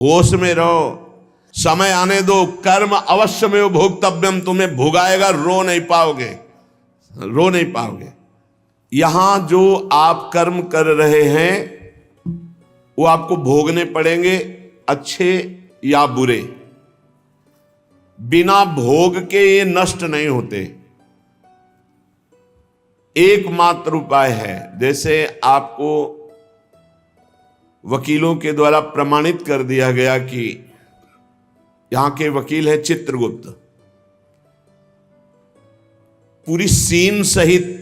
होश में रहो, समय आने दो। कर्म अवश्य में भोक्तव्यम, तुम्हें भुगाएगा, रो नहीं पाओगे, रो नहीं पाओगे। यहां जो आप कर्म कर रहे हैं वो आपको भोगने पड़ेंगे, अच्छे या बुरे। बिना भोग के ये नष्ट नहीं होते। एकमात्र उपाय है, जैसे आपको वकीलों के द्वारा प्रमाणित कर दिया गया कि यहां के वकील है चित्रगुप्त, पूरी सीन सहित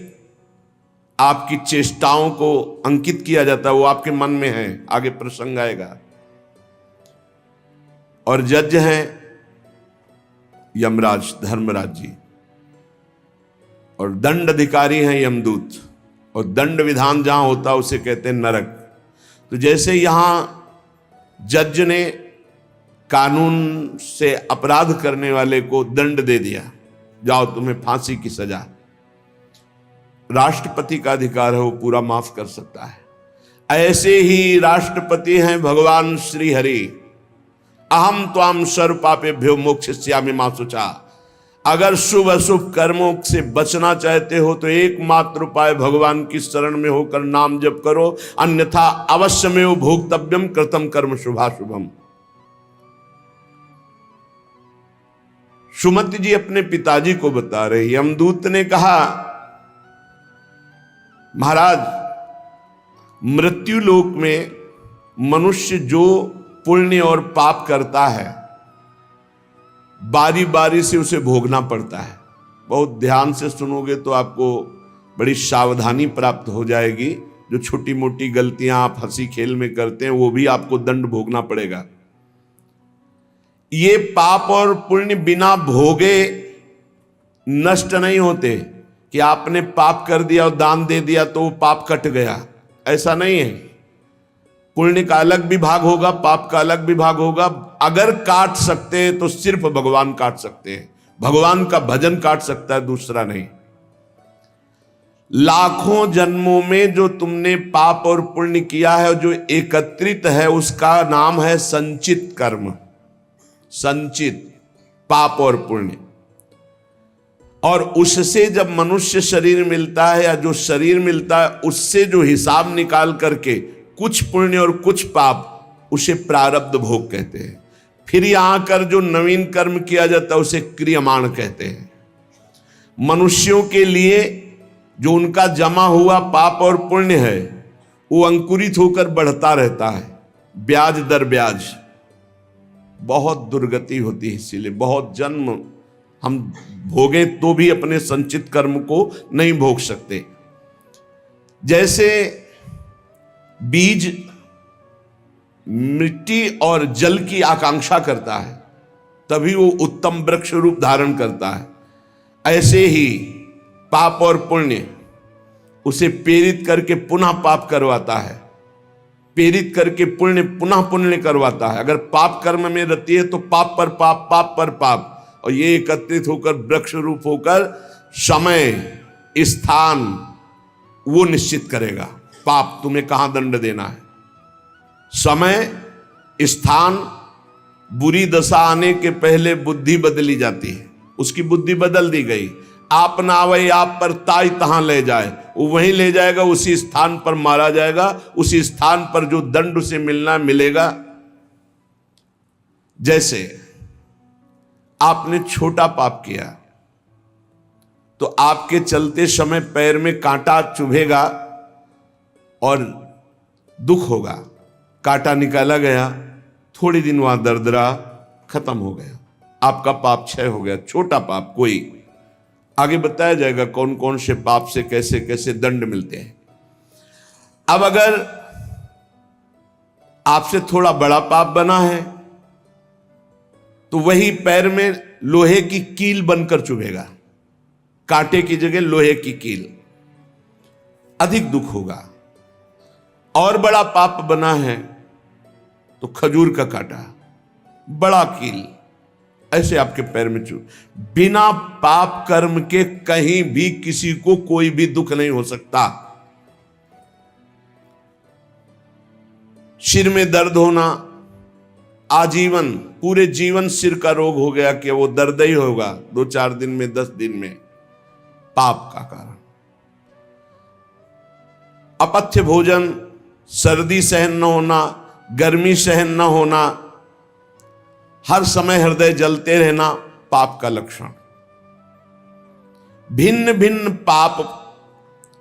आपकी चेष्टाओं को अंकित किया जाता है, वो आपके मन में है, आगे प्रसंग आएगा। और जज हैं यमराज, धर्मराज जी, और दंड अधिकारी हैं यमदूत, और दंड विधान जहां होता है उसे कहते हैं नरक। तो जैसे यहां जज ने कानून से अपराध करने वाले को दंड दे दिया, जाओ तुम्हें फांसी की सजा, राष्ट्रपति का अधिकार है, वो पूरा माफ कर सकता है। ऐसे ही राष्ट्रपति हैं भगवान श्री हरि। अहम त्वाम सर्व पापेभ्यो मोक्षयिष्यामि मा शुचा। अगर शुभ अशुभ कर्मों से बचना चाहते हो तो एकमात्र उपाय भगवान की शरण में होकर नाम जप करो, अन्यथा अवश्यमेव भोक्तव्यम कृतम कर्म शुभाशुभम। सुमति जी अपने पिताजी को बता रहे, यमदूत ने कहा महाराज, मृत्युलोक में मनुष्य जो पुण्य और पाप करता है बारी बारी से उसे भोगना पड़ता है। बहुत ध्यान से सुनोगे तो आपको बड़ी सावधानी प्राप्त हो जाएगी। जो छोटी मोटी गलतियां आप हंसी खेल में करते हैं वो भी आपको दंड भोगना पड़ेगा। ये पाप और पुण्य बिना भोगे नष्ट नहीं होते कि आपने पाप कर दिया और दान दे दिया तो वो पाप कट गया, ऐसा नहीं है। पुण्य का अलग विभाग होगा, पाप का अलग विभाग होगा। अगर काट सकते हैं तो सिर्फ भगवान काट सकते हैं, भगवान का भजन काट सकता है, दूसरा नहीं। लाखों जन्मों में जो तुमने पाप और पुण्य किया है, जो एकत्रित है, उसका नाम है संचित कर्म। संचित पाप और पुण्य, और उससे जब मनुष्य शरीर मिलता है या जो शरीर मिलता है उससे जो हिसाब निकाल करके कुछ पुण्य और कुछ पाप, उसे प्रारब्ध भोग कहते हैं। फिर यहां कर जो नवीन कर्म किया जाता है उसे क्रियमाण कहते हैं। मनुष्यों के लिए जो उनका जमा हुआ पाप और पुण्य है वो अंकुरित होकर बढ़ता रहता है, ब्याज दर ब्याज। बहुत दुर्गति होती है, इसीलिए बहुत जन्म हम भोगे तो भी अपने संचित कर्म को नहीं भोग सकते। जैसे बीज मिट्टी और जल की आकांक्षा करता है तभी वो उत्तम वृक्ष रूप धारण करता है, ऐसे ही पाप और पुण्य उसे प्रेरित करके पुनः पाप करवाता है, प्रेरित करके पुण्य पुनः पुण्य करवाता है। अगर पाप कर्म में रहती है तो पाप पर पाप, पाप पर पाप, और ये एकत्रित होकर वृक्ष रूप होकर समय स्थान वो निश्चित करेगा। पाप तुम्हें कहां दंड देना है, समय स्थान। बुरी दशा आने के पहले बुद्धि बदली जाती है, उसकी बुद्धि बदल दी गई। आप ना आवे आप पर ताई तहां ले जाए, वो वहीं ले जाएगा, उसी स्थान पर मारा जाएगा, उसी स्थान पर जो दंड उसे मिलना मिलेगा। जैसे आपने छोटा पाप किया तो आपके चलते समय पैर में कांटा चुभेगा और दुख होगा। कांटा निकाला गया, थोड़ी दिन वहां दर्द रहा, खत्म हो गया, आपका पाप क्षय हो गया। छोटा पाप कोई, आगे बताया जाएगा कौन कौन से पाप से कैसे कैसे दंड मिलते हैं। अब अगर आपसे थोड़ा बड़ा पाप बना है तो वही पैर में लोहे की कील बनकर चुभेगा, कांटे की जगह लोहे की कील, अधिक दुख होगा। और बड़ा पाप बना है तो खजूर का कांटा, बड़ा कील, ऐसे आपके पैर में चुभ। बिना पाप कर्म के कहीं भी किसी को कोई भी दुख नहीं हो सकता। सिर में दर्द होना, आजीवन पूरे जीवन सिर का रोग हो गया कि वो दर्द ही होगा 2-4 दिन में, 10 दिन में, पाप का कारण। अपथ्य भोजन, सर्दी सहन न होना, गर्मी सहन न होना, हर समय हृदय जलते रहना, पाप का लक्षण। भिन्न भिन्न पाप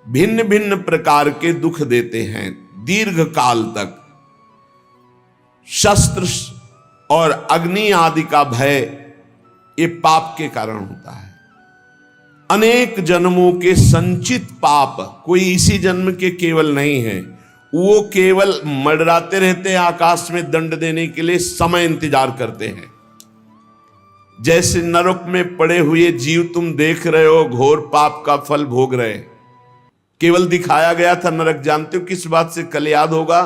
भिन्न भिन्न प्रकार के दुख देते हैं दीर्घ काल तक। शस्त्र और अग्नि आदि का भय ये पाप के कारण होता है। अनेक जन्मों के संचित पाप, कोई इसी जन्म के केवल नहीं है, वो केवल मंडराते रहते हैं आकाश में दंड देने के लिए, समय इंतजार करते हैं। जैसे नरक में पड़े हुए जीव तुम देख रहे हो, घोर पाप का फल भोग रहे, केवल दिखाया गया था नरक। जानते हो किस बात से? कल याद होगा,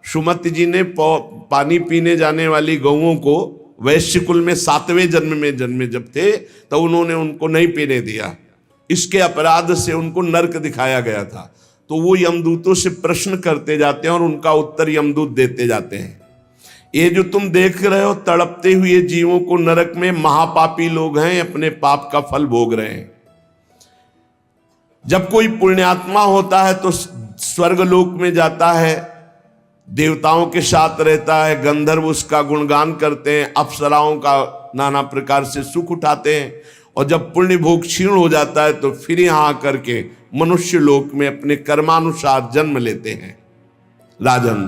सुमति जी ने पानी पीने जाने वाली गौओं को वैश्य कुल में 7वें जन्म में जन्मे जब थे, तो उन्होंने उनको नहीं पीने दिया। इसके अपराध से उनको नरक दिखाया गया था। तो वो यमदूतों से प्रश्न करते जाते हैं और उनका उत्तर यमदूत देते जाते हैं। ये जो तुम देख रहे हो तड़पते हुए जीवों को नरक में, महापापी लोग हैं, अपने पाप का फल भोग रहे हैं। जब कोई पुण्यात्मा होता है तो स्वर्गलोक में जाता है, देवताओं के साथ रहता है, गंधर्व उसका गुणगान करते हैं, अप्सराओं का नाना प्रकार से सुख उठाते हैं। और जब पुण्य भोग क्षीण हो जाता है तो फिर यहां आकर के मनुष्य लोक में अपने कर्मानुसार जन्म लेते हैं। राजन,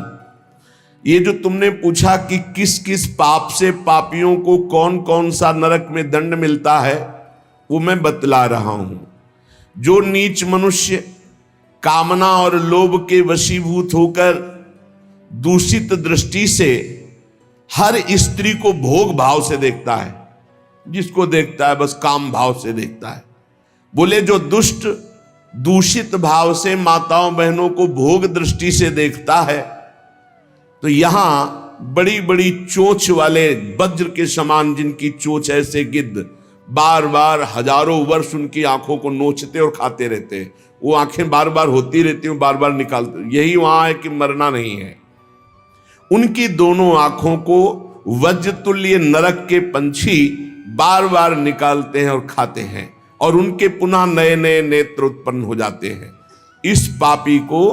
ये जो तुमने पूछा कि किस किस पाप से पापियों को कौन कौन सा नरक में दंड मिलता है, वो मैं बतला रहा हूं। जो नीच मनुष्य कामना और लोभ के वशीभूत होकर दूषित दृष्टि से हर स्त्री को भोग भाव से देखता है, जिसको देखता है बस काम भाव से देखता है। बोले जो दुष्ट दूषित भाव से माताओं बहनों को भोग दृष्टि से देखता है, तो यहां बड़ी बड़ी चोंच वाले वज्र के समान जिनकी चोंच ऐसे गिद्ध बार बार हजारों वर्ष उनकी आंखों को नोचते और खाते रहते हैं। वो आंखें बार बार होती रहती हैं, बार बार निकालते। यही वहां है कि मरना नहीं है। उनकी दोनों आंखों को वज्र तुल्य नरक के पंछी बार बार निकालते हैं और खाते हैं, और उनके पुनः नए नए नेत्र उत्पन्न हो जाते हैं। इस पापी को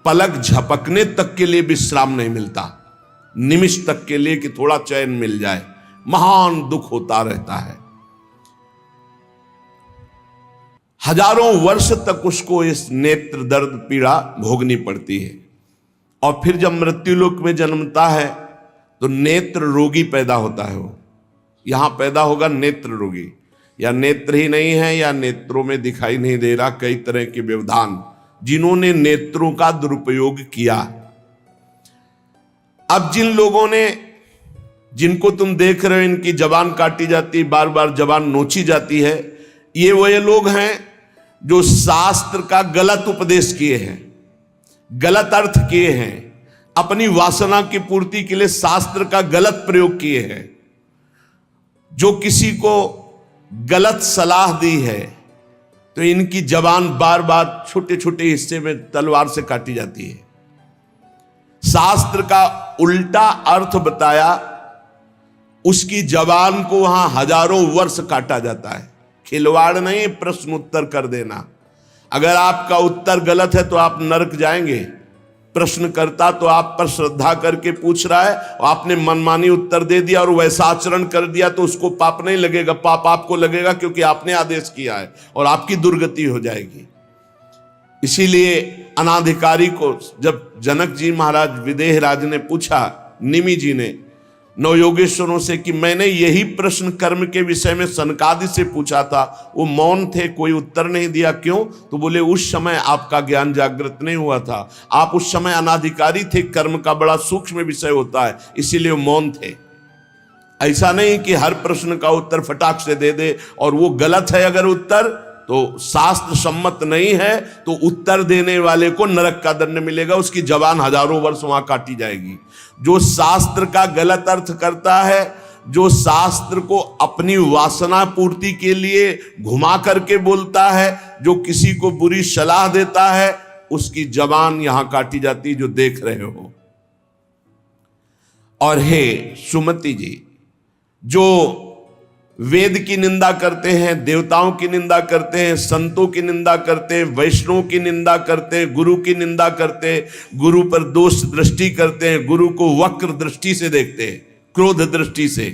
पलक झपकने तक के लिए विश्राम नहीं मिलता, निमिष तक के लिए कि थोड़ा चैन मिल जाए, महान दुख होता रहता है। हजारों वर्ष तक उसको इस नेत्र दर्द पीड़ा भोगनी पड़ती है। और फिर जब मृत्युलोक में जन्मता है तो नेत्र रोगी पैदा होता है। वो यहां पैदा होगा नेत्र रोगी, या नेत्र ही नहीं है या नेत्रों में दिखाई नहीं दे रहा, कई तरह के व्यवधान, जिन्होंने नेत्रों का दुरुपयोग किया। अब जिन लोगों ने, जिनको तुम देख रहे हो इनकी जबान काटी जाती, बार बार जबान नोची जाती है, ये वही लोग हैं जो शास्त्र का गलत उपदेश किए हैं, गलत अर्थ किए हैं, अपनी वासना की पूर्ति के लिए शास्त्र का गलत प्रयोग किए हैं। जो किसी को गलत सलाह दी है तो इनकी जबान बार बार छोटे छोटे हिस्से में तलवार से काटी जाती है। शास्त्र का उल्टा अर्थ बताया, उसकी जबान को वहां हजारों वर्ष काटा जाता है। खिलवाड़ नहीं, प्रश्न उत्तर कर देना। अगर आपका उत्तर गलत है तो आप नरक जाएंगे। प्रश्न करता तो आप पर श्रद्धा करके पूछ रहा है, और आपने मनमानी उत्तर दे दिया और वैसा आचरण कर दिया तो उसको पाप नहीं लगेगा, पाप आपको लगेगा क्योंकि आपने आदेश किया है, और आपकी दुर्गति हो जाएगी। इसीलिए अनाधिकारी को जब जनक जी महाराज विदेह राज ने पूछा, निमि जी ने नवयोगेश्वरों से कि मैंने यही प्रश्न कर्म के विषय में सनकादि से पूछा था, वो मौन थे, कोई उत्तर नहीं दिया, क्यों? तो बोले उस समय आपका ज्ञान जागृत नहीं हुआ था, आप उस समय अनाधिकारी थे, कर्म का बड़ा सूक्ष्म विषय होता है, इसीलिए वो मौन थे। ऐसा नहीं कि हर प्रश्न का उत्तर फटाक से दे दे, और वो गलत है अगर उत्तर तो शास्त्र सम्मत नहीं है तो उत्तर देने वाले को नरक का दंड मिलेगा, उसकी जबान हजारों वर्ष वहां काटी जाएगी। जो शास्त्र का गलत अर्थ करता है, जो शास्त्र को अपनी वासना पूर्ति के लिए घुमा करके बोलता है, जो किसी को बुरी सलाह देता है, उसकी जबान यहां काटी जाती, जो देख रहे हो। और हे सुमति जी, जो वेद की निंदा करते हैं, देवताओं की निंदा करते हैं, संतों की निंदा करते हैं, वैष्णव की निंदा करते हैं, गुरु की निंदा करते हैं, गुरु पर दोष दृष्टि करते हैं, गुरु को वक्र दृष्टि से देखते हैं, क्रोध दृष्टि से,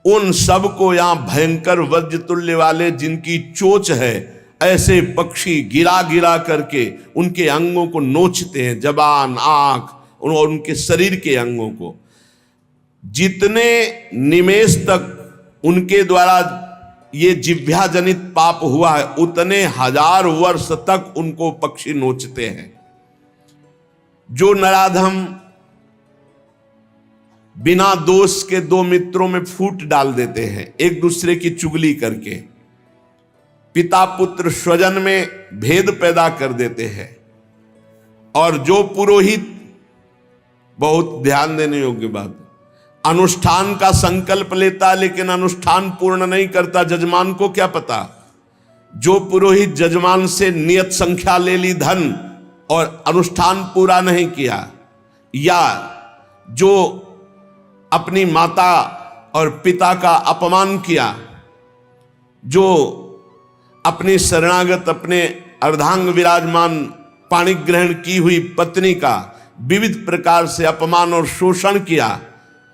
उन सब को यहां भयंकर वज्र तुल्य वाले जिनकी चोंच है, ऐसे पक्षी गिरा गिरा करके उनके अंगों को नोचते हैं, जबान, आंख और उनके शरीर के अंगों को। जितने निमेष तक उनके द्वारा ये जिह्वा जनित पाप हुआ है, उतने 1000 वर्ष तक उनको पक्षी नोचते हैं। जो नराधम बिना दोष के दो मित्रों में फूट डाल देते हैं, एक दूसरे की चुगली करके, पिता पुत्र स्वजन में भेद पैदा कर देते हैं, और जो पुरोहित, बहुत ध्यान देने योग्य बात, अनुष्ठान का संकल्प लेता लेकिन अनुष्ठान पूर्ण नहीं करता, जजमान को क्या पता। जो पुरोहित जजमान से नियत संख्या ले ली धन और अनुष्ठान पूरा नहीं किया, या जो अपनी माता और पिता का अपमान किया, जो अपनी शरणागत, अपने अर्धांग विराजमान पाणी ग्रहण की हुई पत्नी का विविध प्रकार से अपमान और शोषण किया,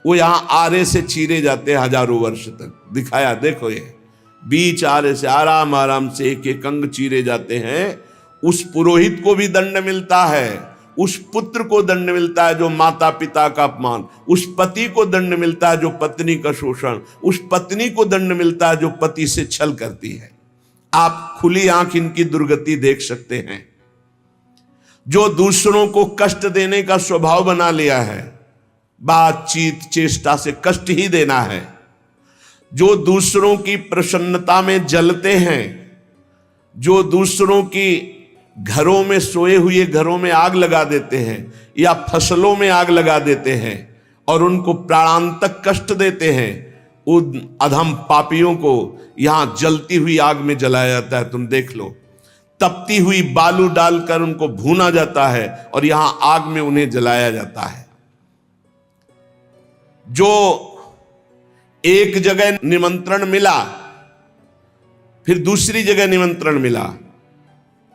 वो यहां आरे से चीरे जाते हैं 1000 वर्ष तक। दिखाया, देखो ये बीच आरे से आराम आराम से एक एक अंग चीरे जाते हैं। उस पुरोहित को भी दंड मिलता है, उस पुत्र को दंड मिलता है जो माता पिता का अपमान, उस पति को दंड मिलता है जो पत्नी का शोषण, उस पत्नी को दंड मिलता है जो पति से छल करती है। आप खुली आंख इनकी दुर्गति देख सकते हैं। जो दूसरों को कष्ट देने का स्वभाव बना लिया है, बातचीत चेष्टा से कष्ट ही देना है, जो दूसरों की प्रसन्नता में जलते हैं, जो दूसरों की घरों में, सोए हुए घरों में आग लगा देते हैं या फसलों में आग लगा देते हैं और उनको प्राणांतक कष्ट देते हैं, उन अधम पापियों को यहां जलती हुई आग में जलाया जाता है। तुम देख लो, तपती हुई बालू डालकर उनको भूना जाता है और यहां आग में उन्हें जलाया जाता है। जो एक जगह निमंत्रण मिला, फिर दूसरी जगह निमंत्रण मिला,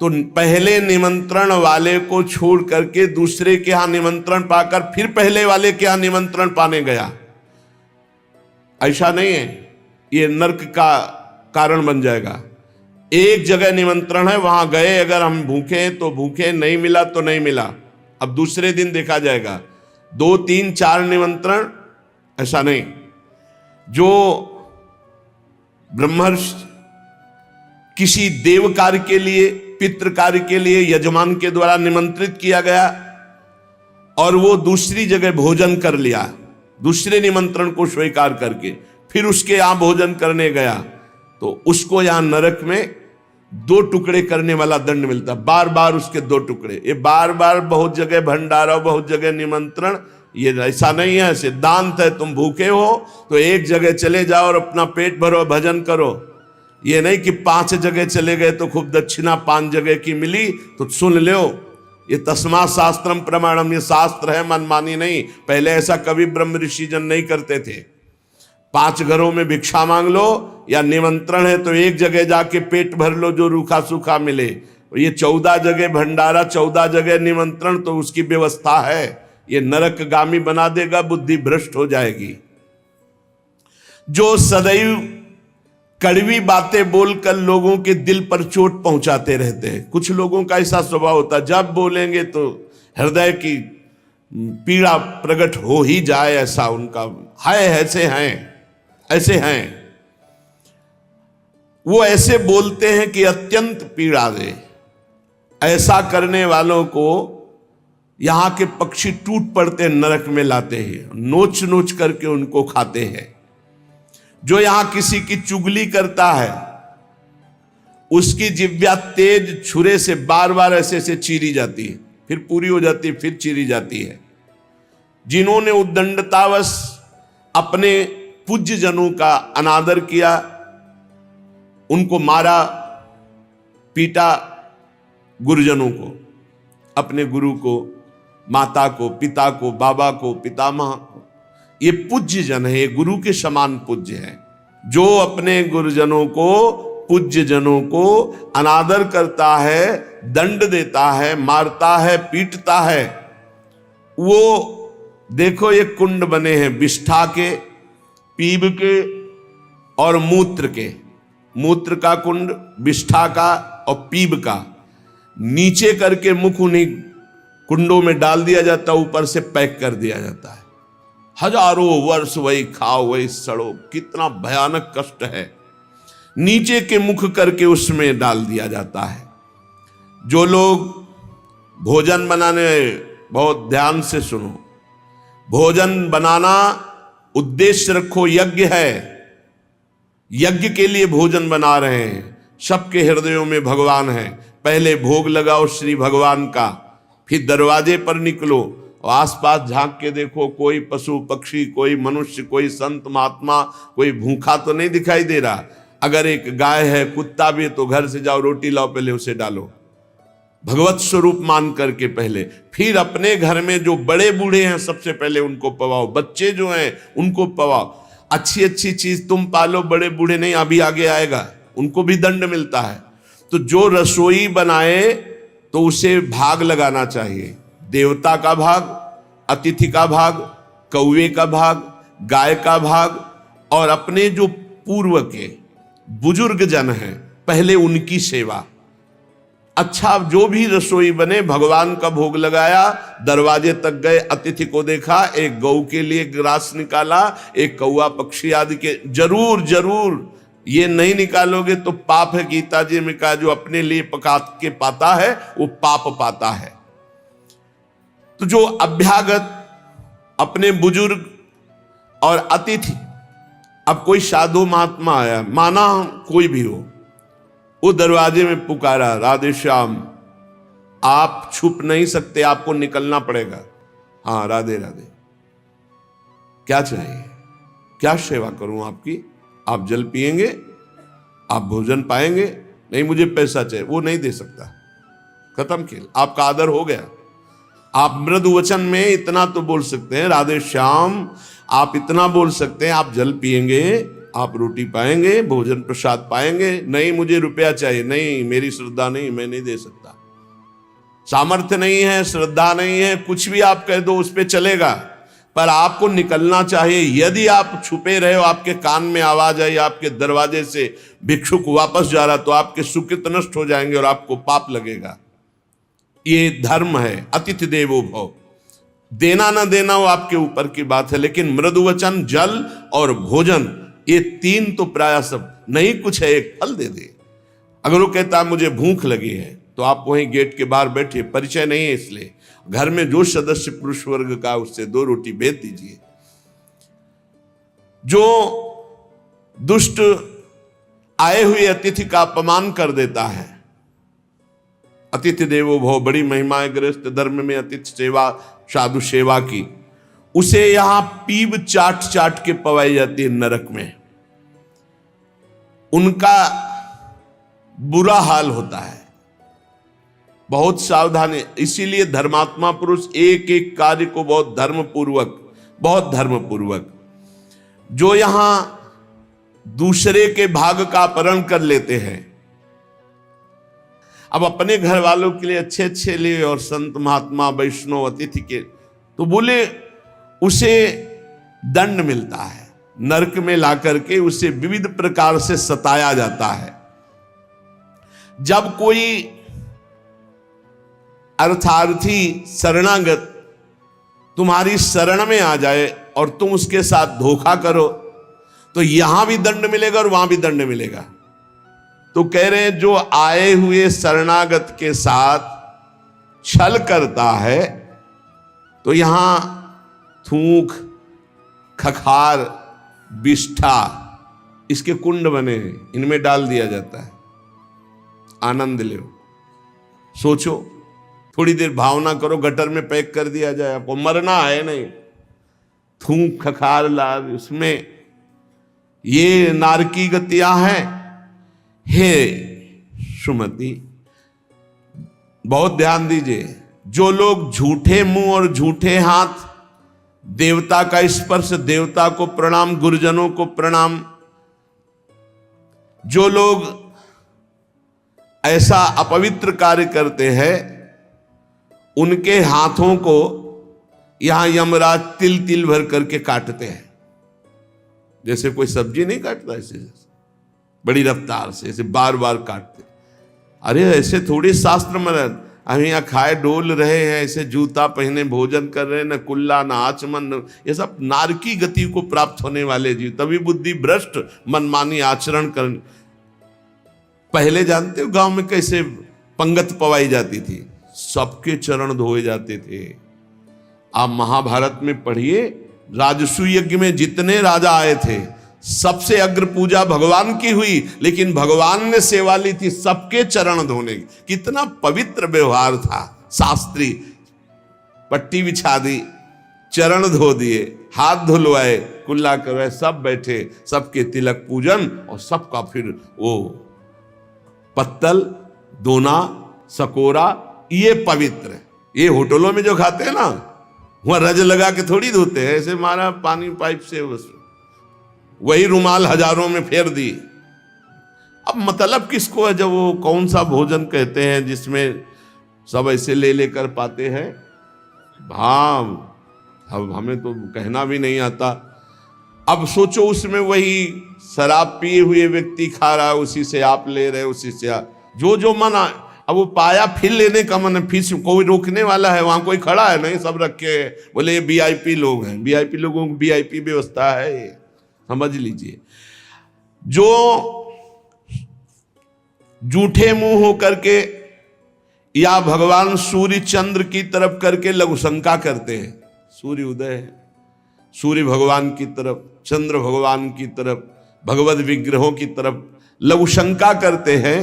तो पहले निमंत्रण वाले को छोड़ करके दूसरे के यहां निमंत्रण पाकर फिर पहले वाले के यहां निमंत्रण पाने गया, ऐसा नहीं है। ये नरक का कारण बन जाएगा। एक जगह निमंत्रण है, वहां गए, अगर हम भूखे हैं तो भूखे, नहीं मिला तो नहीं मिला, अब दूसरे दिन देखा जाएगा। 2, 3, 4 निमंत्रण, ऐसा नहीं। जो ब्रह्मर्षि किसी देव कार्य के लिए, पितृ कार्य के लिए यजमान के द्वारा निमंत्रित किया गया और वो दूसरी जगह भोजन कर लिया, दूसरे निमंत्रण को स्वीकार करके फिर उसके यहां भोजन करने गया, तो उसको यहां नरक में 2 टुकड़े करने वाला दंड मिलता, बार बार उसके 2 टुकड़े। ये बार बार बहुत जगह भंडारा, बहुत जगह निमंत्रण, ये ऐसा नहीं है। सिद्धांत है, तुम भूखे हो तो एक जगह चले जाओ और अपना पेट भरो, भजन करो। ये नहीं कि 5 जगह चले गए तो खूब दक्षिणा 5 जगह की मिली तो सुन लो। ये तस्मा शास्त्रम प्रमाणम, ये शास्त्र है, मनमानी नहीं। पहले ऐसा कभी ब्रह्म ऋषि जन नहीं करते थे। 5 घरों में भिक्षा मांग लो, या निमंत्रण है तो एक जगह जाके पेट भर लो जो रूखा सूखा मिले। ये 14 जगह भंडारा, 14 जगह निमंत्रण, तो उसकी व्यवस्था है। ये नरकगामी बना देगा, बुद्धि भ्रष्ट हो जाएगी। जो सदैव कड़वी बातें बोलकर लोगों के दिल पर चोट पहुंचाते रहते हैं, कुछ लोगों का ऐसा स्वभाव होता है, जब बोलेंगे तो हृदय की पीड़ा प्रकट हो ही जाए, ऐसा उनका है। ऐसे हैं वो, ऐसे बोलते हैं कि अत्यंत पीड़ा दे। ऐसा करने वालों को यहां के पक्षी टूट पड़ते नरक में लाते हैं, नोच नोच करके उनको खाते हैं। जो यहां किसी की चुगली करता है, उसकी जिह्वा तेज छुरे से बार बार ऐसे चीरी जाती है, फिर पूरी हो जाती है, फिर चीरी जाती है। जिन्होंने उद्दंडतावश अपने पूज्य जनों का अनादर किया, उनको मारा, पीटा, गुरुजनों को, अपने गुरु को, माता को, पिता को, बाबा को, पितामह को, ये पूज्य जन है, ये गुरु के समान पूज्य है। जो अपने गुरुजनों को, पूज्य जनों को अनादर करता है, दंड देता है, मारता है, पीटता है, वो देखो ये कुंड बने हैं विष्ठा के, पीब के और मूत्र के। मूत्र का कुंड, विष्ठा का और पीब का। नीचे करके मुख उन्हीं कुंडों में डाल दिया जाता है, ऊपर से पैक कर दिया जाता है। हजारों वर्ष वही खाओ वही सड़ो, कितना भयानक कष्ट है। नीचे के मुख करके उसमें डाल दिया जाता है। जो लोग भोजन बनाने, बहुत ध्यान से सुनो, भोजन बनाना उद्देश्य रखो, यज्ञ है, यज्ञ के लिए भोजन बना रहे हैं। सबके हृदयों में भगवान है। पहले भोग लगाओ श्री भगवान का, फिर दरवाजे पर निकलो और आसपास झांक के देखो, कोई पशु पक्षी, कोई मनुष्य, कोई संत महात्मा, कोई भूखा तो नहीं दिखाई दे रहा। अगर एक गाय है, कुत्ता भी है, तो घर से जाओ, रोटी लाओ, पहले उसे डालो, भगवत स्वरूप मान करके पहले। फिर अपने घर में जो बड़े बूढ़े हैं सबसे पहले उनको पवाओ, बच्चे जो हैं उनको पवाओ। अच्छी अच्छी चीज तुम पालो, बड़े बूढ़े नहीं, अभी आगे आएगा, उनको भी दंड मिलता है। तो जो रसोई बनाए तो उसे भाग लगाना चाहिए, देवता का भाग, अतिथि का भाग, कौवे का भाग, गाय का भाग, और अपने जो पूर्व के बुजुर्ग जन हैं पहले उनकी सेवा। अच्छा, जो भी रसोई बने, भगवान का भोग लगाया, दरवाजे तक गए, अतिथि को देखा, एक गौ के लिए ग्रास निकाला, एक कौवा पक्षी आदि के, जरूर जरूर ये नहीं निकालोगे तो पाप है। गीता जी में कहा, जो अपने लिए पका के पाता है वो पाप पाता है। तो जो अभ्यागत, अपने बुजुर्ग और अतिथि, अब कोई साधु महात्मा आया, माना कोई भी हो, वो दरवाजे में पुकारा, राधे श्याम, आप छुप नहीं सकते, आपको निकलना पड़ेगा। हाँ, राधे राधे, क्या चाहिए, क्या सेवा करूं आपकी? आप जल पिएंगे, आप भोजन पाएंगे? नहीं, मुझे पैसा चाहिए। वो नहीं दे सकता, खत्म खेल, आपका आदर हो गया। आप मृदु वचन में इतना तो बोल सकते हैं, राधे श्याम, आप इतना बोल सकते हैं, आप जल पिएंगे, आप रोटी पाएंगे, भोजन प्रसाद पाएंगे। नहीं, मुझे रुपया चाहिए। नहीं, मेरी श्रद्धा नहीं, मैं नहीं दे सकता, सामर्थ्य नहीं है, श्रद्धा नहीं है, कुछ भी आप कह दो उस पर चलेगा, पर आपको निकलना चाहिए। यदि आप छुपे रहे हो, आपके कान में आवाज आई, आपके दरवाजे से भिक्षुक वापस जा रहा, तो आपके सुकृत नष्ट हो जाएंगे और आपको पाप लगेगा। ये धर्म है, अतिथि देवो भव। देना ना देना वो आपके ऊपर की बात है, लेकिन मृदु वचन, जल और भोजन, ये तीन तो प्राय सब, नहीं कुछ है एक फल दे दे। अगर वो कहता मुझे भूख लगी है, तो आप वहीं गेट के बाहर बैठिए, परिचय नहीं है इसलिए, घर में जो सदस्य पुरुष वर्ग का, उससे 2 रोटी भेज दीजिए। जो दुष्ट आए हुए अतिथि का अपमान कर देता है, अतिथि देवो भव, बड़ी महिमा है गृहस्थ धर्म में अतिथि सेवा, साधु सेवा की, उसे यहां पीब चाट चाट के पवाई जाती है नरक में। उनका बुरा हाल होता है, बहुत सावधानी। इसीलिए धर्मात्मा पुरुष एक एक कार्य को बहुत धर्मपूर्वक, जो यहां दूसरे के भाग का अपहरण कर लेते हैं, अब अपने घर वालों के लिए अच्छे अच्छे लिए और संत महात्मा वैष्णव अतिथि के, तो बोले उसे दंड मिलता है, नरक में लाकर के उसे विविध प्रकार से सताया जाता है। जब कोई अर्थार्थी शरणागत तुम्हारी शरण में आ जाए और तुम उसके साथ धोखा करो, तो यहां भी दंड मिलेगा और वहां भी दंड मिलेगा। तो कह रहे हैं, जो आए हुए शरणागत के साथ छल करता है, तो यहां थूक, खखार, विष्ठा, इसके कुंड बने हैं, इनमें डाल दिया जाता है। आनंद लो, सोचो, थोड़ी देर भावना करो, गटर में पैक कर दिया जाए, आपको मरना है नहीं, थूक खखार लाल, उसमें ये नारकी गतियां हैं। हे सुमति, बहुत ध्यान दीजिए, जो लोग झूठे मुंह और झूठे हाथ देवता का स्पर्श, देवता को प्रणाम, गुरुजनों को प्रणाम। जो लोग ऐसा अपवित्र कार्य करते हैं उनके हाथों को यहां यमराज तिल तिल भर करके काटते हैं। जैसे कोई सब्जी नहीं काटता, ऐसे बड़ी रफ्तार से ऐसे बार बार काटते। अरे ऐसे थोड़ी शास्त्र में हम यहाँ खाए डोल रहे हैं, ऐसे जूता पहने भोजन कर रहे हैं, न कुल्ला न आचमन, ये सब नारकी गति को प्राप्त होने वाले जीव, तभी बुद्धि भ्रष्ट मनमानी आचरण कर। पहले जानते हो गांव में कैसे पंगत पवाई जाती थी, सबके चरण धोए जाते थे। आप महाभारत में पढ़िए, राजसू यज्ञ में जितने राजा आए थे सबसे अग्र पूजा भगवान की हुई, लेकिन भगवान ने सेवा ली थी सबके चरण धोने की। कितना पवित्र व्यवहार था, शास्त्री। पट्टी बिछा दी, चरण धो दिए, हाथ धुलवाए, कुल्ला करवाए, सब बैठे, सबके तिलक पूजन, और सबका फिर वो पत्तल, दोना, सकोरा, ये पवित्र है। ये होटलों में जो खाते हैं ना, वहां रज लगा के थोड़ी धोते हैं, ऐसे मारा पानी पाइप से, वही रुमाल हजारों में फेर दी। अब मतलब किसको है, जब वो कौन सा भोजन कहते हैं जिसमें सब ऐसे ले लेकर पाते हैं। हाँ, अब हमें तो कहना भी नहीं आता। अब सोचो उसमें वही शराब पिए हुए व्यक्ति खा रहा है, उसी से आप ले रहे, उसी से जो जो मना। अब वो पाया फिर लेने का मन है, फिर कोई रोकने वाला है, वहां कोई खड़ा है नहीं, सब रखे हैं, बोले ये वीआईपी लोग हैं। वीआईपी लोगों की वीआईपी व्यवस्था है, समझ लीजिए। जो जूठे मुंह होकर के या भगवान सूर्य चंद्र की तरफ करके लघुशंका करते हैं, सूर्य उदय है, सूर्य भगवान की तरफ, चंद्र भगवान की तरफ, भगवत विग्रहों की तरफ लघुशंका करते हैं,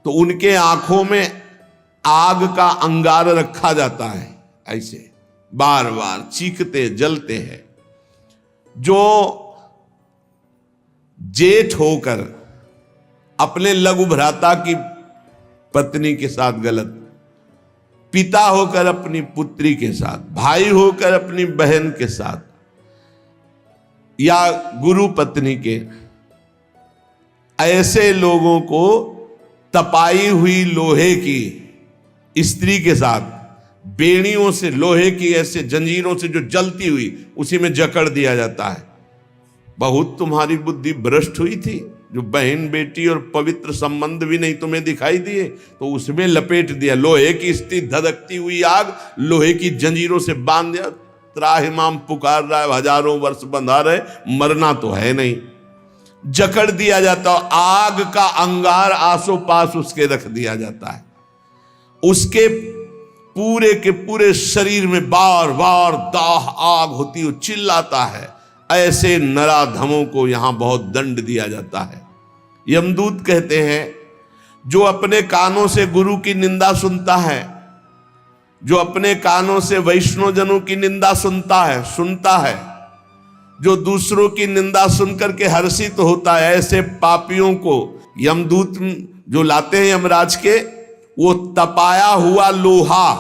तो उनके आंखों में आग का अंगार रखा जाता है, ऐसे बार बार चीखते जलते हैं। जो जेठ होकर अपने लघु भ्राता की पत्नी के साथ गलत, पिता होकर अपनी पुत्री के साथ, भाई होकर अपनी बहन के साथ, या गुरु पत्नी के, ऐसे लोगों को तपाई हुई लोहे की स्त्री के साथ बेड़ियों से, लोहे की ऐसे जंजीरों से जो जलती हुई, उसी में जकड़ दिया जाता है। बहुत तुम्हारी बुद्धि भ्रष्ट हुई थी, जो बहन बेटी और पवित्र संबंध भी नहीं तुम्हें दिखाई दिए, तो उसमें लपेट दिया। लोहे की स्त्री, धधकती हुई आग, लोहे की जंजीरों से बांध दिया। त्राहिमाम पुकार रहा है, हजारों वर्ष बंधा रहे, मरना तो है नहीं, जकड़ दिया जाता। आग का अंगार आसो पास उसके रख दिया जाता है। उसके पूरे के पूरे शरीर में बार बार दाह आग होती है, चिल्लाता है। ऐसे नराधमों को यहां बहुत दंड दिया जाता है। यमदूत कहते हैं, जो अपने कानों से गुरु की निंदा सुनता है, जो अपने कानों से वैष्णव जनों की निंदा सुनता है, जो दूसरों की निंदा सुनकर के हर्षित होता है, ऐसे पापियों को यमदूत जो लाते हैं यमराज के, वो तपाया हुआ लोहा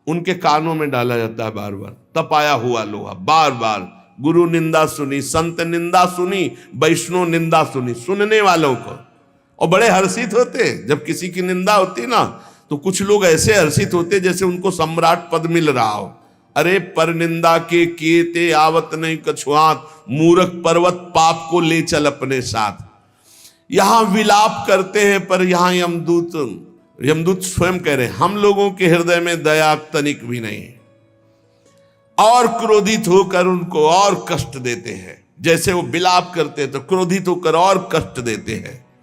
उनके कानों में डाला जाता है। बार बार तपाया हुआ लोहा, बार बार। गुरु निंदा सुनी, संत निंदा सुनी, वैष्णव निंदा सुनी, सुनने वालों को, और बड़े हर्षित होते। जब किसी की निंदा होती ना, तो कुछ लोग ऐसे हर्षित होते जैसे उनको सम्राट पद मिल रहा हो। अरे पर निंदा के किए ते आवत नहीं कछुआत, मूर्ख पर्वत पाप को ले चल अपने साथ। यहां विलाप करते हैं, पर यहां यमदूत स्वयं कह रहे हैं, हम लोगों के हृदय में दया तनिक भी नहीं, और क्रोधित होकर उनको और कष्ट देते हैं। जैसे वो विलाप करते हैं तो क्रोधित होकर और कष्ट देते हैं।